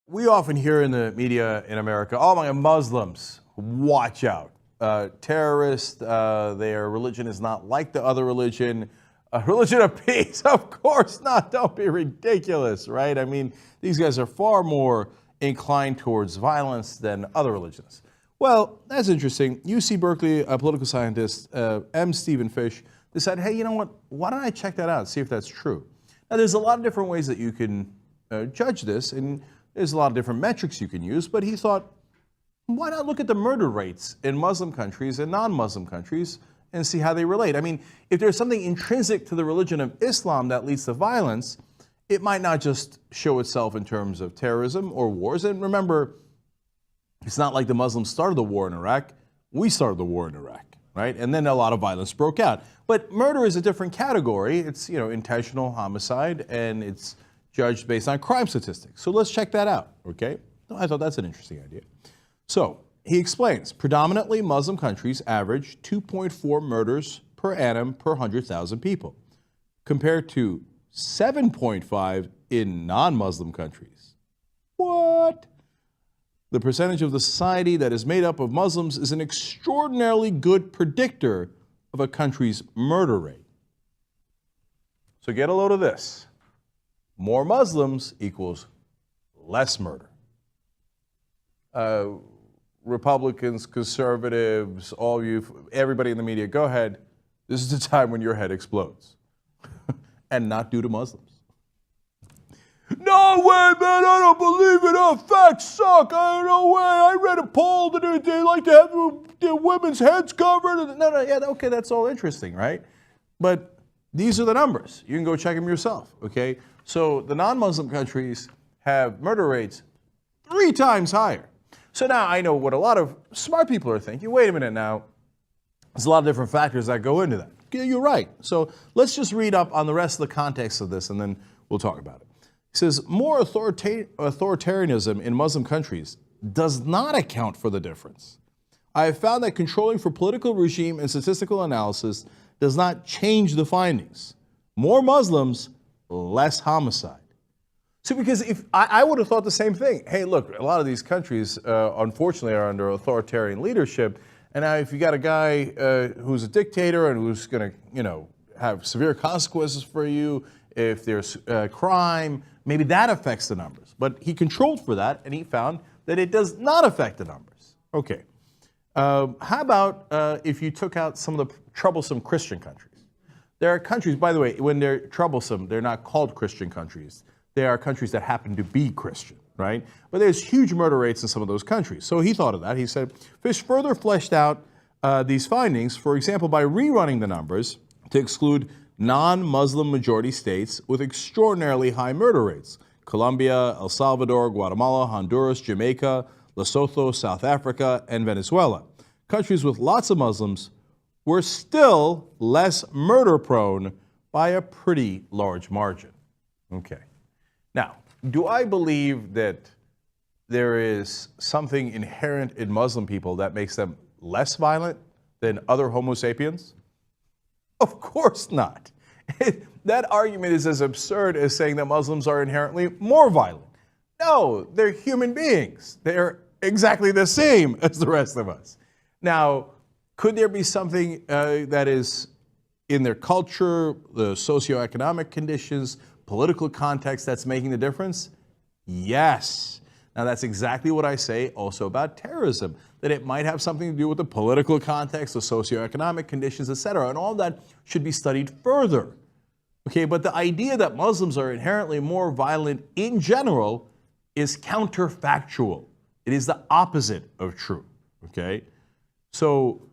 We often hear in the media in America, oh my God, Muslims, watch out. Terrorists, their religion is not like the other religion. A religion of peace? Of course not. Don't be ridiculous, right? I mean, these guys are far more inclined towards violence than other religions. Well, that's interesting. UC Berkeley political scientist M. Stephen Fish decided, hey, you know what? Why don't I check that out, see if that's true? Now, there's a lot of different ways that you can judge this, and there's a lot of different metrics you can use, but he thought, why not look at the murder rates in Muslim countries and non-Muslim countries and see how they relate? I mean, if there's something intrinsic to the religion of Islam that leads to violence, it might not just show itself in terms of terrorism or wars. And remember, it's not like the Muslims started the war in Iraq. We started the war in Iraq, right? And then a lot of violence broke out. But murder is a different category. It's, intentional homicide, and it's judged based on crime statistics. So let's check that out, okay? I thought that's an interesting idea. So he explains, predominantly Muslim countries average 2.4 murders per annum per 100,000 people, compared to 7.5 in non-Muslim countries. What? The percentage of the society that is made up of Muslims is an extraordinarily good predictor of a country's murder rate. So get a load of this. More Muslims equals less murder. Republicans, conservatives, all you, everybody in the media, go ahead. This is the time when your head explodes. And not due to Muslims. No way, man, I don't believe it. Oh, facts suck. No way. I read a poll that they like to have their women's heads covered. No, yeah, okay, that's all interesting, right? But these are the numbers. You can go check them yourself, okay? So the non-Muslim countries have murder rates 3 times higher. So now I know what a lot of smart people are thinking. Wait a minute now. There's a lot of different factors that go into that. Yeah, you're right. So let's just read up on the rest of the context of this, and then we'll talk about it. It says, more authoritarianism in Muslim countries does not account for the difference. I have found that controlling for political regime and statistical analysis does not change the findings. More Muslims, less homicide. See, because if I would have thought the same thing. Hey, look, a lot of these countries, unfortunately, are under authoritarian leadership. And now if you got a guy who's a dictator and who's going to, have severe consequences for you, if there's crime, maybe that affects the numbers. But he controlled for that, and he found that it does not affect the numbers. Okay. How about if you took out some of the troublesome Christian countries? There are countries, by the way, when they're troublesome, they're not called Christian countries. They are countries that happen to be Christian, right? But there's huge murder rates in some of those countries. So he thought of that. He said, Fish further fleshed out these findings, for example, by rerunning the numbers to exclude non-Muslim majority states with extraordinarily high murder rates. Colombia, El Salvador, Guatemala, Honduras, Jamaica, Lesotho, South Africa, and Venezuela. Countries with lots of Muslims were still less murder prone by a pretty large margin. Okay. Now, do I believe that there is something inherent in Muslim people that makes them less violent than other Homo sapiens? Of course not. That argument is as absurd as saying that Muslims are inherently more violent. No, they're human beings. They're exactly the same as the rest of us. Now, could there be something that is in their culture, the socioeconomic conditions, political context that's making the difference? Yes. Now that's exactly what I say also about terrorism, that it might have something to do with the political context, the socioeconomic conditions, etc. And all that should be studied further. Okay, but the idea that Muslims are inherently more violent in general is counterfactual. It is the opposite of true. Okay? So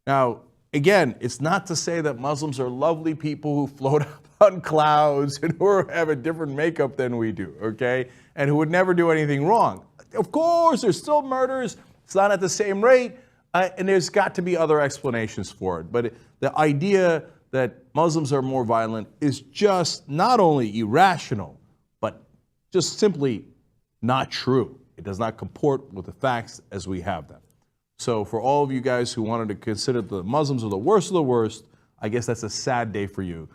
now, again, it's not to say that Muslims are lovely people who float up on clouds and who have a different makeup than we do, okay? And who would never do anything wrong. Of course, there's still murders. It's not at the same rate. And there's got to be other explanations for it. But the idea that Muslims are more violent is just not only irrational, but just simply not true. It does not comport with the facts as we have them. So for all of you guys who wanted to consider the Muslims are the worst of the worst, I guess that's a sad day for you.